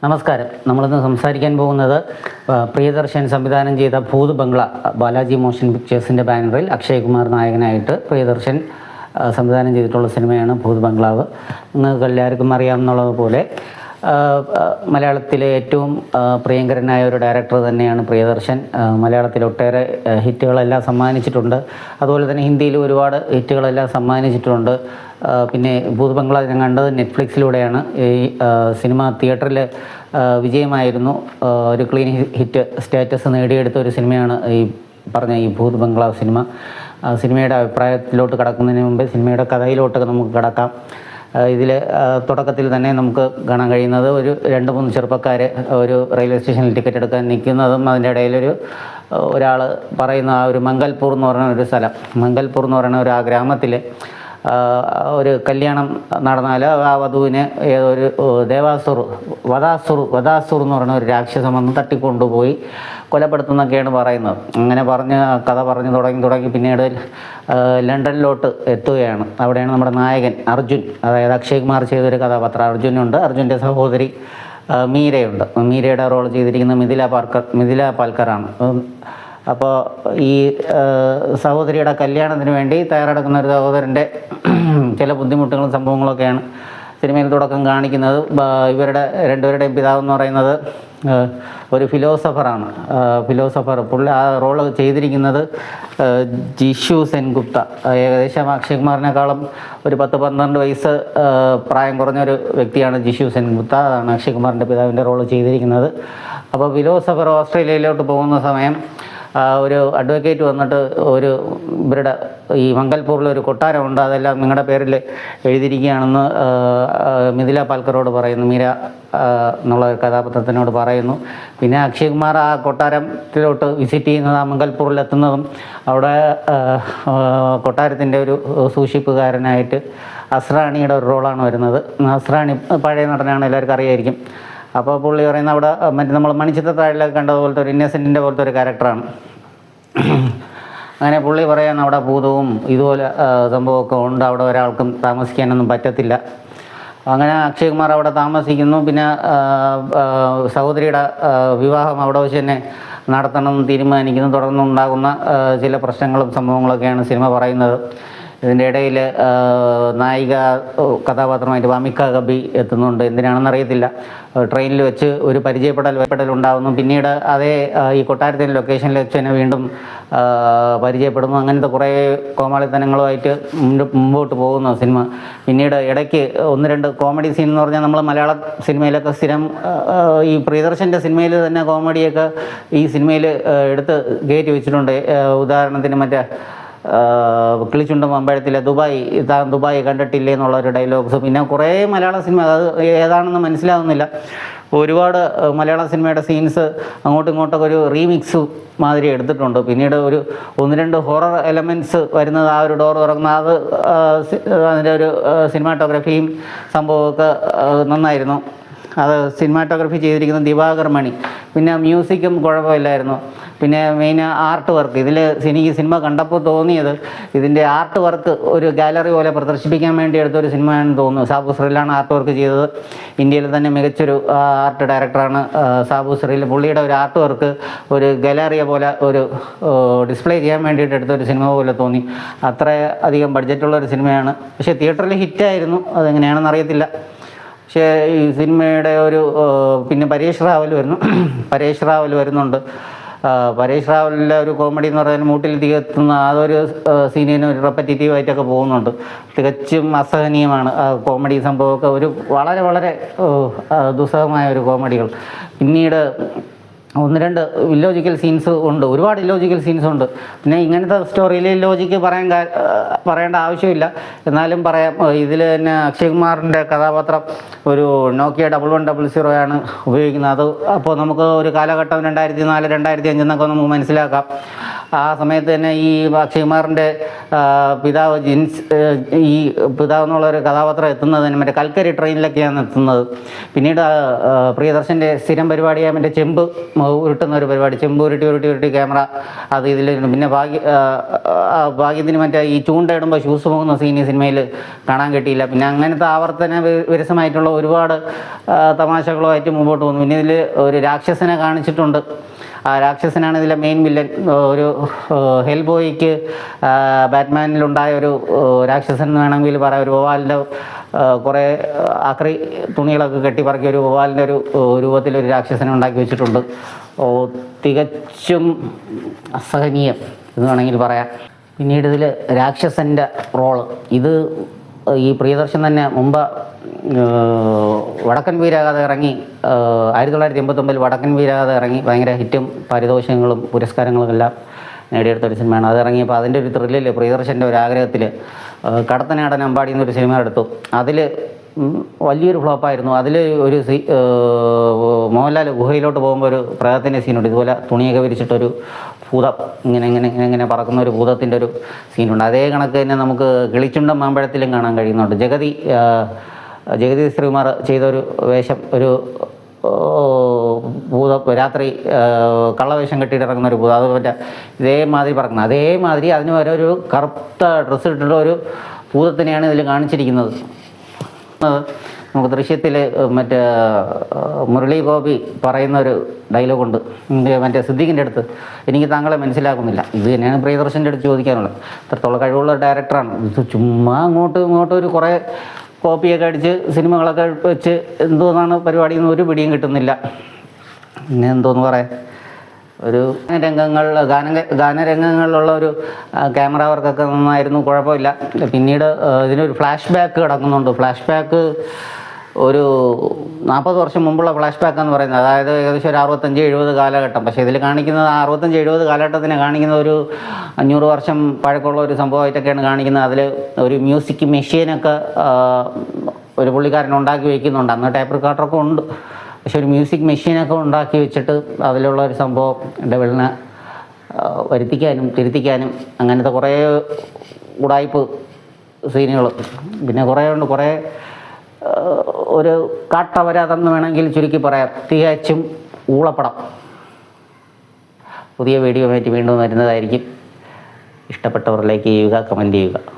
നമസ്കാരം. നമ്മളിന്ന് സംസാരിക്കാൻ പോകുന്നത് പ്രിയദർശൻ സംവിധാനം ചെയ്ത ഭൂത് ബംഗ്ല ബാലാജി മോഷൻ പിക്ചേഴ്സിൻ്റെ ബാനറിൽ അക്ഷയ് കുമാർ നായകനായിട്ട് പ്രിയദർശൻ സംവിധാനം ചെയ്തിട്ടുള്ള സിനിമയാണ് ഭൂത് ബംഗ്ലാവ്. നിങ്ങൾക്ക് എല്ലാവർക്കും അറിയാവുന്നതുപോലെ മലയാളത്തിലെ ഏറ്റവും പ്രിയങ്കരനായ ഒരു ഡയറക്ടർ തന്നെയാണ് പ്രിയദർശൻ. മലയാളത്തിൽ ഒട്ടേറെ ഹിറ്റുകളെല്ലാം സമ്മാനിച്ചിട്ടുണ്ട്. അതുപോലെ തന്നെ ഹിന്ദിയിൽ ഒരുപാട് ഹിറ്റുകളെല്ലാം സമ്മാനിച്ചിട്ടുണ്ട്. പിന്നെ ഭൂത് ബംഗ്ല ഞാൻ കണ്ടത് നെറ്റ്ഫ്ലിക്സിലൂടെയാണ്. ഈ സിനിമ തിയേറ്ററിൽ വിജയമായിരുന്നു. ഒരു ക്ലീൻ ഹിറ്റ് സ്റ്റാറ്റസ് നേടിയെടുത്ത ഒരു സിനിമയാണ് ഈ പറഞ്ഞ ഈ ഭൂത് ബംഗ്ല സിനിമ. സിനിമയുടെ അഭിപ്രായത്തിലോട്ട് കടക്കുന്നതിന് മുമ്പ് സിനിമയുടെ കഥയിലോട്ടൊക്കെ നമുക്ക് കടക്കാം. ഇതിൽ തുടക്കത്തിൽ തന്നെ നമുക്ക് കാണാൻ കഴിയുന്നത് ഒരു 2-3 ചെറുപ്പക്കാർ ഒരു റെയിൽവേ സ്റ്റേഷനിൽ ടിക്കറ്റ് എടുക്കാൻ നിൽക്കുന്നതും അതിൻ്റെ ഇടയിലൊരു ഒരാൾ പറയുന്ന ആ ഒരു മംഗൽപൂർ എന്ന് പറയുന്ന ഒരു സ്ഥലം, മംഗൽപൂർ എന്ന് പറയുന്ന ഒരു ആ ഗ്രാമത്തിൽ ഒരു കല്യാണം നടന്നാൽ ആ വധുവിനെ ഏതൊരു വധാസുർ എന്ന് പറയുന്ന ഒരു രാക്ഷസം വന്ന് തട്ടിക്കൊണ്ടുപോയി കൊലപ്പെടുത്തുന്നൊക്കെയാണ് പറയുന്നത്. അങ്ങനെ കഥ പറഞ്ഞ് തുടങ്ങി പിന്നീട് ലണ്ടനിലോട്ട് എത്തുകയാണ്. അവിടെയാണ് നമ്മുടെ നായകൻ അർജുൻ, അതായത് അക്ഷയ് കുമാർ ചെയ്തൊരു കഥാപാത്രം അർജുനുണ്ട്. അർജുൻ്റെ സഹോദരി മീരയുണ്ട്. മീരയുടെ റോൾ ചെയ്തിരിക്കുന്നത് മിഥില പാൽക്കറാണ്. അപ്പോൾ ഈ സഹോദരിയുടെ കല്യാണത്തിന് വേണ്ടി തയ്യാറെടുക്കുന്ന ഒരു സഹോദരൻ്റെ ചില ബുദ്ധിമുട്ടുകളും സംഭവങ്ങളൊക്കെയാണ് സിനിമയിൽ തുടക്കം കാണിക്കുന്നത്. ഇവരുടെ രണ്ടുപേരുടെയും പിതാവെന്ന് പറയുന്നത് ഒരു ഫിലോസഫറാണ്. പുള്ളി ആ റോള് ചെയ്തിരിക്കുന്നത് ജിഷു സെൻഗുപ്ത. ഏകദേശം അക്ഷയ് കുമാറിനേക്കാളും ഒരു 10-12 വയസ്സ് പ്രായം കുറഞ്ഞൊരു വ്യക്തിയാണ് ജിഷു സെൻഗുപ്ത. അതാണ് അക്ഷയ് കുമാറിൻ്റെ പിതാവിൻ്റെ റോള് ചെയ്തിരിക്കുന്നത്. അപ്പോൾ ഫിലോസഫർ ഓസ്ട്രേലിയയിലോട്ട് പോകുന്ന സമയം ഒരു അഡ്വക്കേറ്റ് വന്നിട്ട് ഇവരുടെ ഈ മംഗൽപൂരിലൊരു കൊട്ടാരമുണ്ട്, അതെല്ലാം നിങ്ങളുടെ പേരിൽ എഴുതിയിരിക്കുകയാണെന്ന് മിഥില പാൽക്കറോട് പറയുന്നു. മീര എന്നുള്ള ഒരു കഥാപാത്രത്തിനോട് പറയുന്നു. പിന്നെ അക്ഷയ് കുമാർ ആ കൊട്ടാരത്തിലോട്ട് വിസിറ്റ് ചെയ്യുന്നത്, ആ മംഗൽപൂരിലെത്തുന്നതും അവിടെ കൊട്ടാരത്തിൻ്റെ ഒരു സൂക്ഷിപ്പുകാരനായിട്ട് അസ്രാണിയുടെ ഒരു റോളാണ് വരുന്നത്. അസ്രാണി പഴയ നടനാണ്, എല്ലാവർക്കും അറിയായിരിക്കും. അപ്പോൾ പുള്ളി പറയുന്ന അവിടെ നമ്മൾ മണിച്ചിത്രത്താഴിലൊക്കെ കണ്ടതുപോലത്തെ ഒരു ഇന്നസെൻറ്റിൻ്റെ പോലത്തെ ഒരു ക്യാരക്ടറാണ്. അങ്ങനെ പുള്ളി പറയാൻ അവിടെ ഭൂതവും ഇതുപോലെ സംഭവമൊക്കെ ഉണ്ട്, അവിടെ ഒരാൾക്കും താമസിക്കാനൊന്നും പറ്റത്തില്ല. അങ്ങനെ അക്ഷയ് കുമാർ അവിടെ താമസിക്കുന്നു. പിന്നെ സഹോദരിയുടെ വിവാഹം അവിടെ വെച്ച് തന്നെ നടത്തണമെന്ന് തീരുമാനിക്കുന്നു. തുടർന്നുണ്ടാകുന്ന ചില പ്രശ്നങ്ങളും സംഭവങ്ങളൊക്കെയാണ് സിനിമ പറയുന്നത്. ഇതിൻ്റെ ഇടയിൽ നായിക കഥാപാത്രമായിട്ട് വാമിക ഗബി എത്തുന്നുണ്ട്. എന്തിനാണെന്ന് അറിയത്തില്ല. ട്രെയിനിൽ വെച്ച് ഒരു പരിചയപ്പെടൽ ഉണ്ടാകുന്നു. പിന്നീട് അതേ ഈ കൊട്ടാരത്തിൻ്റെ ലൊക്കേഷനിൽ വെച്ച് തന്നെ വീണ്ടും പരിചയപ്പെടുന്നു. അങ്ങനത്തെ കുറേ കോമാളിത്തനങ്ങളുമായിട്ട് മുമ്പോട്ട് പോകുന്നു സിനിമ. പിന്നീട് ഇടയ്ക്ക് 1-2 കോമഡി സീൻ എന്ന് പറഞ്ഞാൽ നമ്മൾ മലയാള സിനിമയിലൊക്കെ സ്ഥിരം ഈ പ്രിയദർശൻ്റെ സിനിമയിൽ തന്നെ കോമഡിയൊക്കെ ഈ സിനിമയിൽ എടുത്ത് കയറ്റി വെച്ചിട്ടുണ്ട്. ഉദാഹരണത്തിന് മറ്റേ കിളിച്ചുണ്ടൻ മമ്പഴത്തിലെ ദുബായ് കണ്ടിട്ടില്ലേ എന്നുള്ളൊരു ഡയലോഗ്സ്. പിന്നെ കുറേ മലയാള സിനിമ, അത് ഏതാണെന്ന് മനസ്സിലാവുന്നില്ല, ഒരുപാട് മലയാള സിനിമയുടെ സീൻസ് അങ്ങോട്ടും ഇങ്ങോട്ടൊക്കെ ഒരു റീമിക്സ് മാതിരി എടുത്തിട്ടുണ്ട്. പിന്നീട് ഒരു 1-2 ഹൊറർ എലമെൻറ്റ്സ് വരുന്നത്, ആ ഒരു ഡോർ തുറക്കുന്ന അത് അതിൻ്റെ ഒരു സിനിമാറ്റോഗ്രഫിയും സംഭവമൊക്കെ നന്നായിരുന്നു. അത് സിനിമാറ്റോഗ്രഫി ചെയ്തിരിക്കുന്നത് ദിവാകർ മണി. പിന്നെ മ്യൂസിക്കും കുഴപ്പമില്ലായിരുന്നു. പിന്നെ മെയിൻ ആർട്ട് വർക്ക്, ഇതിൽ എനിക്ക് സിനിമ കണ്ടപ്പോൾ തോന്നിയത് ഇതിൻ്റെ ആർട്ട് വർക്ക് ഒരു ഗാലറി പോലെ പ്രദർശിപ്പിക്കാൻ വേണ്ടി എടുത്തൊരു സിനിമയാണെന്ന് തോന്നുന്നു. സാബു സറിലാണ് ആർട്ട് വർക്ക് ചെയ്തത്. ഇന്ത്യയിൽ തന്നെ മികച്ചൊരു ആർട്ട് ഡയറക്ടറാണ് സാബു സറിൽ. പുള്ളിയുടെ ഒരു ആർട്ട് വർക്ക് ഒരു ഗാലറിയെ പോലെ ഒരു ഡിസ്പ്ലേ ചെയ്യാൻ വേണ്ടിയിട്ട് എടുത്തൊരു സിനിമ പോലെ തോന്നി. അത്ര അധികം ബഡ്ജറ്റുള്ളൊരു സിനിമയാണ്. പക്ഷേ തിയേറ്ററിൽ ഹിറ്റായിരുന്നു. അതെങ്ങനെയാണെന്ന് അറിയത്തില്ല. പക്ഷേ ഈ സിനിമയുടെ പിന്നെ പരേഷ് റാവൽ വരുന്നുണ്ട്. പരേഷ് റാവലിൻ്റെ ഒരു കോമഡി എന്ന് പറഞ്ഞാൽ മൂട്ടിൽ തികത്തുന്ന അതൊരു സീനിന് ഒരു റെപ്പറ്റേറ്റീവായിട്ടൊക്കെ പോകുന്നുണ്ട്. തികച്ചും അസഹനീയമാണ് ആ കോമഡി സംഭവമൊക്കെ. വളരെ വളരെ ദുസ്സഹമായ ഒരു കോമഡികൾ. പിന്നീട് 1-2 ഇല്ലോജിക്കൽ സീൻസ് ഉണ്ട്, ഒരുപാട് ഇല്ലോജിക്കൽ സീൻസ് ഉണ്ട്. പിന്നെ ഇങ്ങനത്തെ സ്റ്റോറിയിൽ ലോജിക്ക് പറയേണ്ട ആവശ്യമില്ല, എന്നാലും പറയാം. ഇതിൽ തന്നെ അക്ഷയ് കുമാറിൻ്റെ കഥാപാത്രം ഒരു നോക്കിയ 1100 ഉപയോഗിക്കുന്നത്. അത് അപ്പോൾ നമുക്ക് ഒരു കാലഘട്ടം 2004-2005 എന്നൊക്കെ നമുക്ക് മനസ്സിലാക്കാം. ആ സമയത്ത് തന്നെ ഈ അക്ഷയ് കുമാറിൻ്റെ പിതാവ് ഈ പിതാവ് എന്നുള്ളൊരു കഥാപാത്രം എത്തുന്നതിന് മറ്റേ കൽക്കരി ട്രെയിനിലൊക്കെയാണ് എത്തുന്നത്. പിന്നീട് പ്രിയദർശൻ്റെ സ്ഥിരം പരിപാടിയായ മറ്റേ ചെമ്പ് ഉരുട്ടുന്ന ഒരു പരിപാടി, ചെമ്പ് ഉരുട്ടി ക്യാമറ അത് ഇതിലുണ്ട്. പിന്നെ ഭാഗ്യത്തിന് മറ്റേ ഈ ചൂണ്ടയിടുമ്പോൾ ഷൂസ് പോകുന്ന സീൻ ഈ സിനിമയിൽ കാണാൻ കിട്ടിയില്ല. പിന്നെ അങ്ങനത്തെ ആവർത്തന വിരസമായിട്ടുള്ള ഒരുപാട് തമാശകളുമായിട്ട് മുമ്പോട്ട് പോകുന്നു. പിന്നെ ഇതിൽ ഒരു രാക്ഷസനെ കാണിച്ചിട്ടുണ്ട്. ആ രാക്ഷസനാണ് ഇതിലെ മെയിൻ വില്ലൻ. ഒരു ഹെൽ ബോയ്ക്ക് ബാറ്റ്മാനിലുണ്ടായ ഒരു രാക്ഷസൻ എന്ന് വേണമെങ്കിൽ പറയാം. ഒരു വവ്വാലിൻ്റെ കുറേ ആക്രി തുണികളൊക്കെ കെട്ടിപ്പറക്കിയ ഒരു വവ്വാലിൻ്റെ ഒരു രൂപത്തിലൊരു രാക്ഷസനെ ഉണ്ടാക്കി വെച്ചിട്ടുണ്ട്. തികച്ചും അസഹനീയം എന്ന് വേണമെങ്കിൽ പറയാം. പിന്നീട് ഇതിൽ രാക്ഷസൻ്റെ റോള് ഇത് ഈ പ്രിയദർശൻ തന്നെ മുമ്പ് വടക്കൻ വീരാഗത ഇറങ്ങി 1989 വടക്കൻ വീരാഗത ഇറങ്ങി ഭയങ്കര ഹിറ്റും പാരിതോഷികങ്ങളും പുരസ്കാരങ്ങളും എല്ലാം നേടിയെടുത്തൊരു സിനിമയാണ്. അത് ഇറങ്ങിയപ്പോൾ അതിൻ്റെ ഒരു ത്രില്ലിൽ പ്രിയദർശൻ്റെ ഒരു ആഗ്രഹത്തിൽ കടത്തനാടൻ അമ്പാടി എന്നൊരു സിനിമ എടുത്തു. അതിൽ വലിയൊരു ഫ്ലോപ്പായിരുന്നു. അതിൽ ഒരു മോഹൻലാൽ ഗുഹയിലോട്ട് പോകുമ്പോൾ ഒരു പ്രേതത്തിൻ്റെ സീനുണ്ട്. ഇതുപോലെ തുണിയൊക്കെ വിരിച്ചിട്ടൊരു ഭൂതം ഇങ്ങനെ പറക്കുന്ന ഒരു ഭൂതത്തിൻ്റെ ഒരു സീനുണ്ട്. അതേ കണക്ക് തന്നെ നമുക്ക് കിളിച്ചുണ്ടൻ മാമ്പഴത്തിലും കാണാൻ കഴിയുന്നുണ്ട്. ജഗതി ശ്രീകുമാർ ചെയ്തൊരു വേഷം, ഒരു ഭൂതം രാത്രി കള്ളവേഷം കെട്ടിയിട്ട് ഇറങ്ങുന്ന ഒരു ഭൂതം, അത് മറ്റേ ഇതേമാതിരി പറക്കുന്നത്. അതേമാതിരി അതിന് വരെ ഒരു കറുത്ത ഡ്രസ്സ് ഇട്ടിട്ട് ഒരു ഭൂതത്തിനെയാണ് ഇതിൽ കാണിച്ചിരിക്കുന്നത്. നമുക്ക് ദൃശ്യത്തിൽ മറ്റേ മുരളി ഗോപി പറയുന്നൊരു ഡയലോഗുണ്ട് മറ്റേ സിദ്ദീഖിൻ്റെ അടുത്ത്, എനിക്ക് താങ്കളെ മനസ്സിലാക്കുന്നില്ല. ഇത് തന്നെയാണ് പ്രിയദർശൻ്റെ അടുത്ത് ചോദിക്കാനുള്ളത്. ഇത്രത്തോളം കഴിവുള്ള ഡയറക്ടറാണ്. ഇത് ചുമ്മാ അങ്ങോട്ടും ഒരു കുറേ കോപ്പിയൊക്കെ അടിച്ച് സിനിമകളൊക്കെ വെച്ച് എന്തോന്നാണ് പരിപാടിയിൽ നിന്ന് ഒരു പിടിയും കിട്ടുന്നില്ല. പിന്നെ എന്തോന്ന് പറയാൻ, ഒരു ഗാനരംഗങ്ങളിലുള്ള ഒരു ക്യാമറ വർക്കൊക്കെ നന്നായിരുന്നു, കുഴപ്പമില്ല. പിന്നീട് ഇതിനൊരു ഫ്ലാഷ് ബാക്ക് കിടക്കുന്നുണ്ട്. ഫ്ലാഷ് ബാക്ക് ഒരു 40 വർഷം മുമ്പുള്ള ഫ്ലാഷ് ബാക്ക് എന്ന് പറയുന്നത്, അതായത് ഏകദേശം ഒരു 65-70 കാലഘട്ടം. പക്ഷേ ഇതിൽ കാണിക്കുന്നത് 65-70 കാലഘട്ടത്തിനെ കാണിക്കുന്ന ഒരു 500 വർഷം പഴക്കമുള്ള ഒരു സംഭവമായിട്ടൊക്കെയാണ് കാണിക്കുന്നത്. അതിൽ ഒരു മ്യൂസിക് മെഷീനൊക്കെ ഒരു പുള്ളിക്കാരൻ ഉണ്ടാക്കി വയ്ക്കുന്നുണ്ട്. അന്ന് ടേപ്പ് റെക്കോർഡറൊക്കെ ഉണ്ട്, പക്ഷെ ഒരു മ്യൂസിക് മെഷീനൊക്കെ ഉണ്ടാക്കി വെച്ചിട്ട് അതിലുള്ള ഒരു സംഭവം ഡബിളിനെ വരുത്തിക്കാനും തിരുത്തിക്കാനും അങ്ങനത്തെ കുറേ ഉടായ്പ് സീനുകൾ പിന്നെ കുറേ ഒരു കാട്ടവരാതെന്ന് വേണമെങ്കിൽ ചുരുക്കി പറയാം. തികച്ചും ഊളപ്പടം. പുതിയ വീഡിയോ ആയിട്ട് വീണ്ടും വരുന്നതായിരിക്കും. ഇഷ്ടപ്പെട്ടവർ ലൈക്ക് ചെയ്യുക, കമൻറ്റ് ചെയ്യുക.